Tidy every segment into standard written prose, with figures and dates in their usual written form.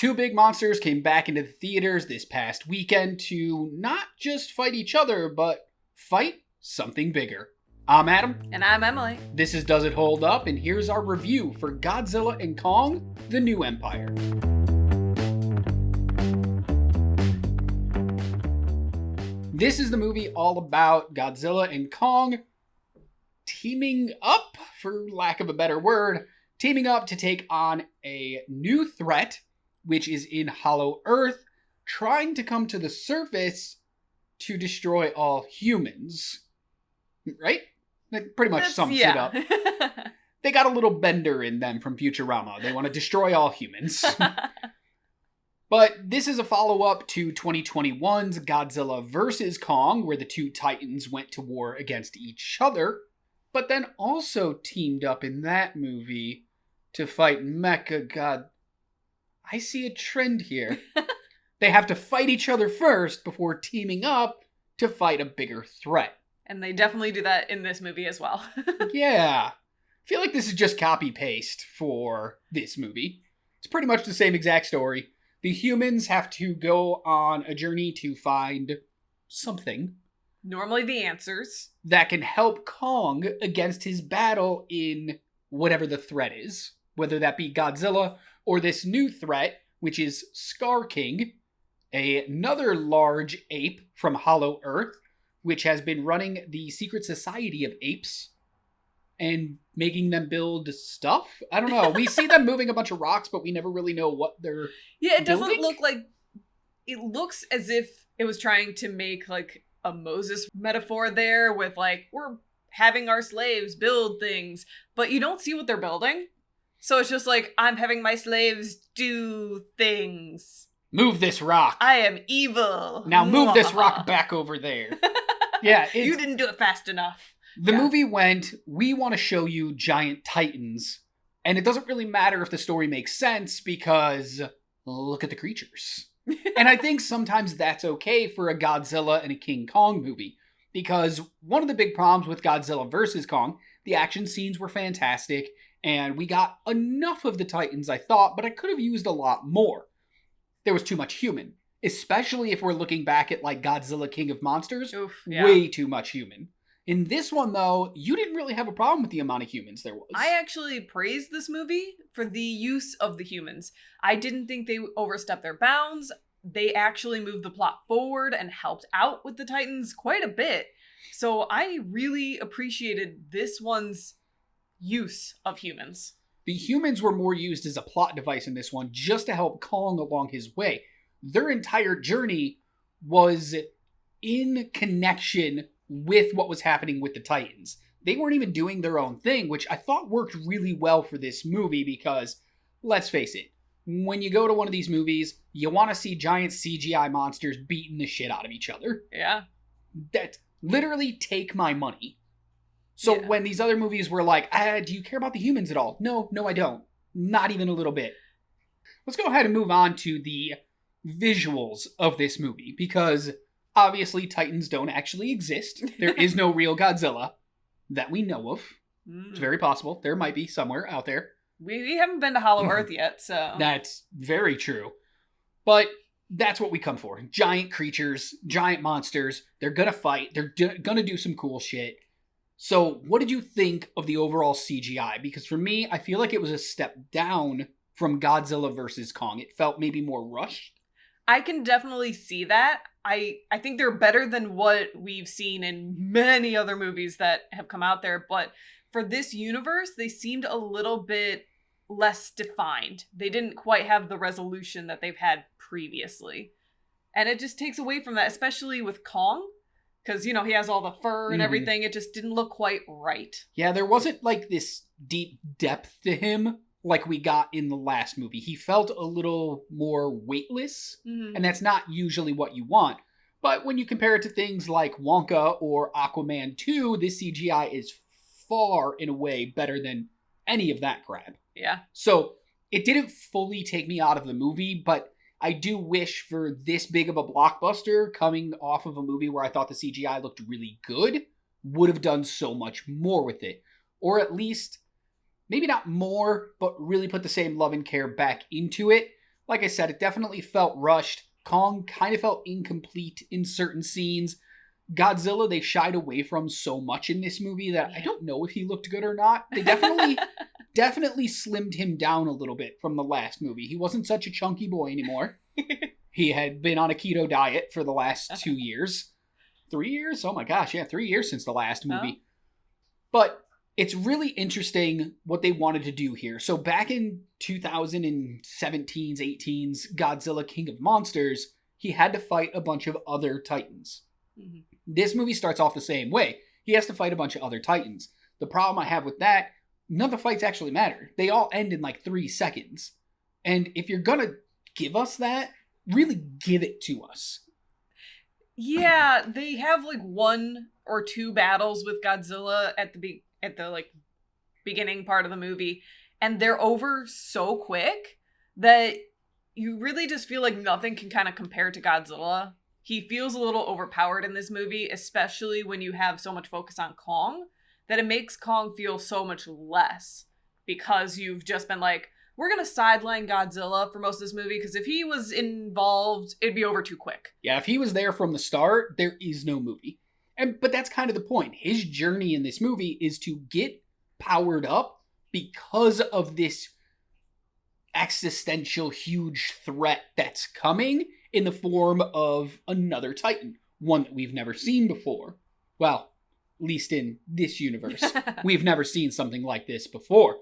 Two big monsters came back into the theaters this past weekend to not just fight each other, but fight something bigger. I'm Adam. And I'm Emily. This is Does It Hold Up? And here's our review for Godzilla and Kong, The New Empire. This is the movie all about Godzilla and Kong teaming up, for lack of a better word, teaming up to take on a new threat, which is in Hollow Earth, trying to come to the surface to destroy all humans. Right? That pretty much sums it up. They got a little bender in them from Futurama. They want to destroy all humans. But this is a follow-up to 2021's Godzilla vs. Kong, where the two titans went to war against each other, but then also teamed up in that movie to fight Mecha God. I see a trend here. They have to fight each other first before teaming up to fight a bigger threat. And they definitely do that in this movie as well. Yeah. I feel like this is just copy-paste for this movie. It's pretty much the same exact story. The humans have to go on a journey to find something. Normally the answers. That can help Kong against his battle in whatever the threat is. Whether that be Godzilla or this new threat, which is Scar King, another large ape from Hollow Earth, which has been running the secret society of apes and making them build stuff. I don't know. We see them moving a bunch of rocks, but we never really know what they're Yeah, it doesn't building. look like... It looks as if it was trying to make, like, a Moses metaphor there with, like, we're having our slaves build things, but you don't see what they're building. So it's just like, I'm having my slaves do things. Move this rock. I am evil. Now move this rock back over there. Yeah, you didn't do it fast enough. The movie went, we want to show you giant titans, and it doesn't really matter if the story makes sense because look at the creatures. And I think sometimes that's okay for a Godzilla and a King Kong movie, because one of the big problems with Godzilla vs. Kong, the action scenes were fantastic, and we got enough of the titans, I thought, but I could have used a lot more. There was too much human, especially if we're looking back at like Godzilla King of Monsters. Oof, yeah. Way too much human. In this one, though, you didn't really have a problem with the amount of humans there was. I actually praised this movie for the use of the humans. I didn't think they overstepped their bounds. They actually moved the plot forward and helped out with the Titans quite a bit. So I really appreciated this one's use of humans. The humans were more used as a plot device in this one, just to help Kong along his way. Their entire journey was in connection with what was happening with the Titans. They weren't even doing their own thing, which I thought worked really well for this movie because, let's face it, when you go to one of these movies, you want to see giant CGI monsters beating the shit out of each other. Yeah. That literally take my money. So when these other movies were like, do you care about the humans at all? No, I don't. Not even a little bit. Let's go ahead and move on to the visuals of this movie, because obviously Titans don't actually exist. There is no real Godzilla that we know of. It's very possible. There might be somewhere out there. We haven't been to Hollow Earth yet, so... That's very true. But that's what we come for. Giant creatures, giant monsters. They're gonna fight. They're gonna do some cool shit. So what did you think of the overall CGI? Because for me, I feel like it was a step down from Godzilla vs. Kong. It felt maybe more rushed. I can definitely see that. I think they're better than what we've seen in many other movies that have come out there. But for this universe, they seemed a little bit less defined. They didn't quite have the resolution that they've had previously. And it just takes away from that, especially with Kong. Because, you know, he has all the fur and everything. It just didn't look quite right. Yeah, there wasn't like this deep depth to him like we got in the last movie. He felt a little more weightless, and that's not usually what you want. But when you compare it to things like Wonka or Aquaman 2, this CGI is far and away better than any of that crap. Yeah. So it didn't fully take me out of the movie, but I do wish for this big of a blockbuster coming off of a movie where I thought the CGI looked really good, would have done so much more with it. Or at least, maybe not more, but really put the same love and care back into it. Like I said, it definitely felt rushed. Kong kind of felt incomplete in certain scenes. Godzilla, they shied away from so much in this movie that I don't know if he looked good or not. They definitely slimmed him down a little bit from the last movie. He wasn't such a chunky boy anymore. He had been on a keto diet for the last 2 years. 3 years? Oh my gosh, yeah, 3 years since the last movie. But it's really interesting what they wanted to do here. So back in 2017's, 18's Godzilla King of Monsters, he had to fight a bunch of other Titans. Mm-hmm. This movie starts off the same way. He has to fight a bunch of other Titans. The problem I have with that, none of the fights actually matter. They all end in like 3 seconds. And if you're gonna give us that, really give it to us. Yeah, they have like 1 or 2 battles with Godzilla at the like beginning part of the movie, and they're over so quick that you really just feel like nothing can kind of compare to Godzilla. He feels a little overpowered in this movie, especially when you have so much focus on Kong, that it makes Kong feel so much less, because you've just been like, we're going to sideline Godzilla for most of this movie, because if he was involved, it'd be over too quick. Yeah, if he was there from the start, there is no movie. But that's kind of the point. His journey in this movie is to get powered up because of this existential huge threat that's coming in the form of another Titan, one that we've never seen before. Well, at least in this universe. We've never seen something like this before.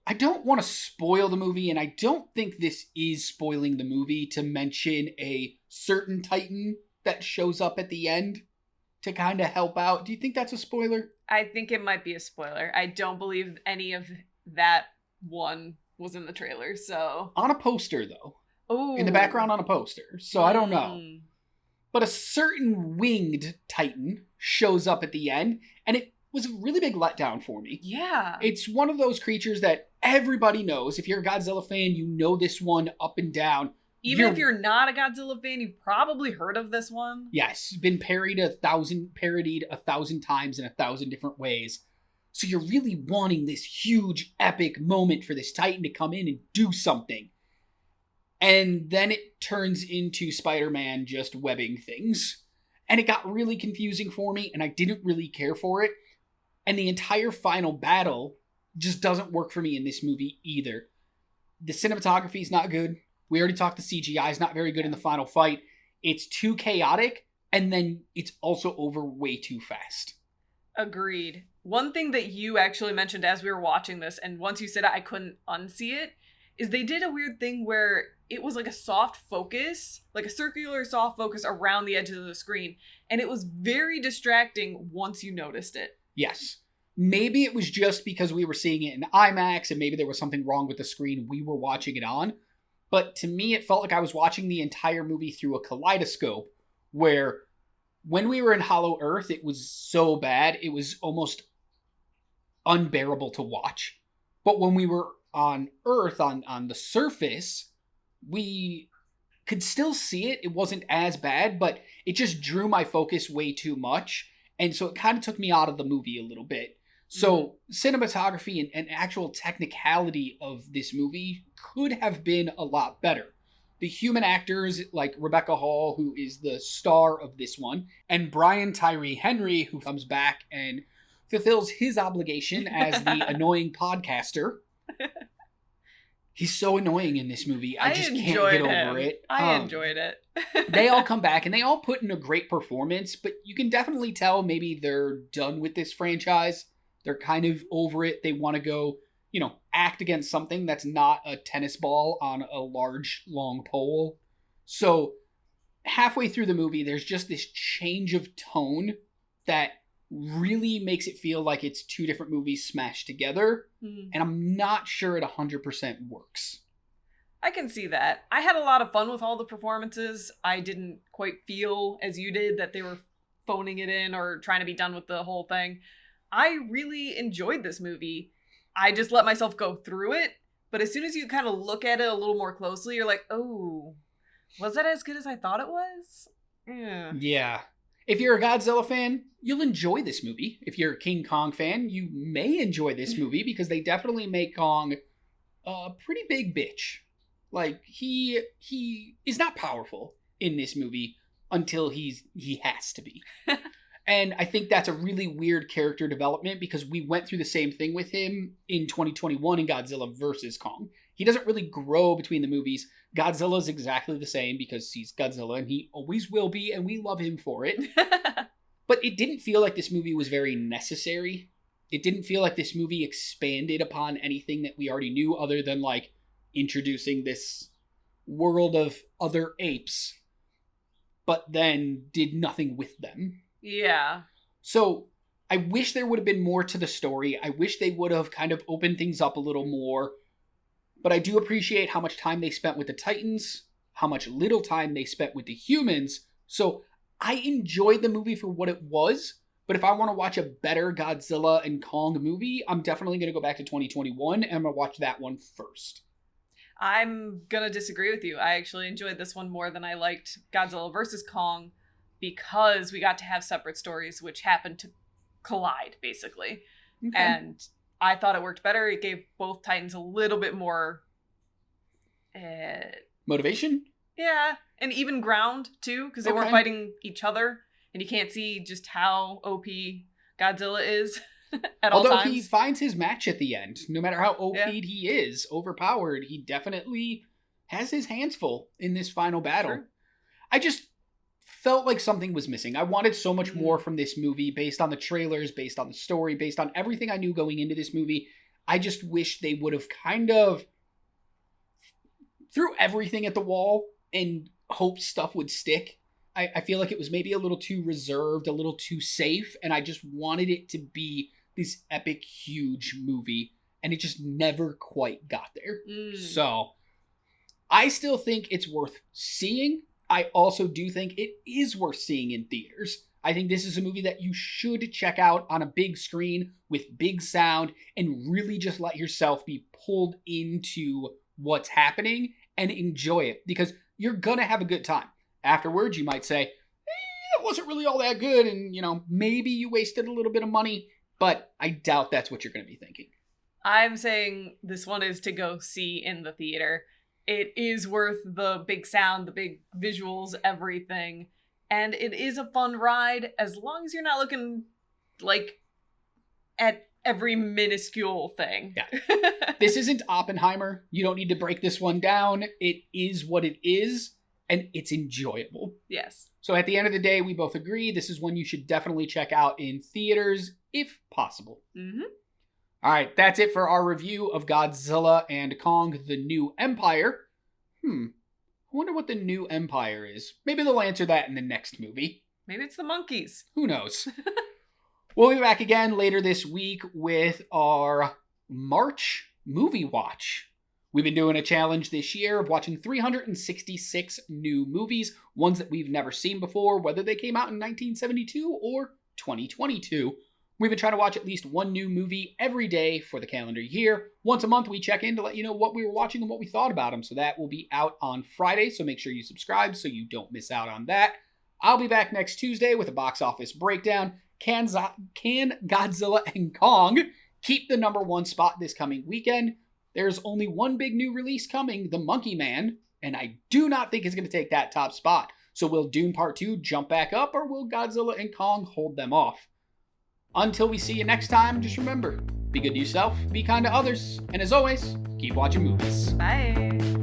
I don't want to spoil the movie, and I don't think this is spoiling the movie to mention a certain Titan that shows up at the end to kind of help out. Do you think that's a spoiler? I think it might be a spoiler. I don't believe any of that one was in the trailer, so... On a poster, though. Ooh. In the background on a poster. So I don't know. But a certain winged Titan shows up at the end, and it was a really big letdown for me. Yeah. It's one of those creatures that everybody knows. If you're a Godzilla fan, you know this one up and down. Even if you're not a Godzilla fan, you've probably heard of this one. Yes, been parodied 1,000 times in 1,000 different ways. So you're really wanting this huge, epic moment for this Titan to come in and do something. And then it turns into Spider-Man just webbing things. And it got really confusing for me, and I didn't really care for it. And the entire final battle just doesn't work for me in this movie either. The cinematography is not good. We already talked the CGI is not very good in the final fight. It's too chaotic, and then it's also over way too fast. Agreed. One thing that you actually mentioned as we were watching this, and once you said it, I couldn't unsee it, is they did a weird thing where it was like a soft focus, like a circular soft focus around the edges of the screen, and it was very distracting once you noticed it. Yes. Maybe it was just because we were seeing it in IMAX, and maybe there was something wrong with the screen we were watching it on. But to me, it felt like I was watching the entire movie through a kaleidoscope, where when we were in Hollow Earth, it was so bad, it was almost unbearable to watch. But when we were on Earth, on the surface, we could still see it. It wasn't as bad, but it just drew my focus way too much. And so it kind of took me out of the movie a little bit. So cinematography and actual technicality of this movie could have been a lot better. The human actors like Rebecca Hall, who is the star of this one, and Brian Tyree Henry, who comes back and fulfills his obligation as the annoying podcaster. He's so annoying in this movie. I just can't get over it. I enjoyed it. They all come back and they all put in a great performance, but you can definitely tell maybe they're done with this franchise. They're kind of over it. They want to go, act against something that's not a tennis ball on a large, long pole. So halfway through the movie, there's just this change of tone that really makes it feel like it's 2 different movies smashed together. And I'm not sure it 100% works. I can see that. I had a lot of fun with all the performances. I didn't quite feel, as you did, that they were phoning it in or trying to be done with the whole thing. I really enjoyed this movie. I just let myself go through it. But as soon as you kind of look at it a little more closely, you're like, oh, was that as good as I thought it was? Yeah. If you're a Godzilla fan, you'll enjoy this movie. If you're a King Kong fan, you may enjoy this movie because they definitely make Kong a pretty big bitch. Like, he is not powerful in this movie until he has to be. And I think that's a really weird character development because we went through the same thing with him in 2021 in Godzilla vs. Kong. He doesn't really grow between the movies. Godzilla's exactly the same because he's Godzilla and he always will be, and we love him for it. But it didn't feel like this movie was very necessary. It didn't feel like this movie expanded upon anything that we already knew other than, like, introducing this world of other apes, but then did nothing with them. Yeah. So I wish there would have been more to the story. I wish they would have kind of opened things up a little more. But I do appreciate how much time they spent with the Titans, how much little time they spent with the humans. So I enjoyed the movie for what it was. But if I want to watch a better Godzilla and Kong movie, I'm definitely going to go back to 2021 and I'm going to watch that one first. I'm going to disagree with you. I actually enjoyed this one more than I liked Godzilla vs. Kong because we got to have separate stories which happened to collide, basically. Okay. And I thought it worked better. It gave both Titans a little bit more... motivation? Yeah, and even ground, too, because they weren't fighting each other. And you can't see just how OP Godzilla is at all times. Although he finds his match at the end. No matter how OP'd he is, overpowered, he definitely has his hands full in this final battle. Sure. I just felt like something was missing. I wanted so much more from this movie based on the trailers, based on the story, based on everything I knew going into this movie. I just wish they would have kind of threw everything at the wall and hoped stuff would stick. I feel like it was maybe a little too reserved, a little too safe, and I just wanted it to be this epic, huge movie, and it just never quite got there. So, I still think it's worth seeing. I also do think it is worth seeing in theaters. I think this is a movie that you should check out on a big screen with big sound and really just let yourself be pulled into what's happening and enjoy it, because you're gonna have a good time. Afterwards, you might say, it wasn't really all that good, and, maybe you wasted a little bit of money, but I doubt that's what you're going to be thinking. I'm saying this one is to go see in the theater. It is worth the big sound, the big visuals, everything, and it is a fun ride as long as you're not looking, at every minuscule thing. Yeah. This isn't Oppenheimer. You don't need to break this one down. It is what it is. And it's enjoyable. Yes. So at the end of the day, we both agree this is one you should definitely check out in theaters, if possible. Mm-hmm. All right, that's it for our review of Godzilla and Kong, The New Empire. I wonder what The New Empire is. Maybe they'll answer that in the next movie. Maybe it's the monkeys. Who knows? We'll be back again later this week with our March movie watch. We've been doing a challenge this year of watching 366 new movies, ones that we've never seen before, whether they came out in 1972 or 2022. We've been trying to watch at least one new movie every day for the calendar year. Once a month, we check in to let you know what we were watching and what we thought about them. So that will be out on Friday, so make sure you subscribe so you don't miss out on that. I'll be back next Tuesday with a box office breakdown. Can Godzilla and Kong keep the #1 spot this coming weekend? There's only one big new release coming, The Monkey Man, and I do not think it's going to take that top spot. So will Dune Part 2 jump back up, or will Godzilla and Kong hold them off? Until we see you next time, just remember, be good to yourself, be kind to others, and as always, keep watching movies. Bye.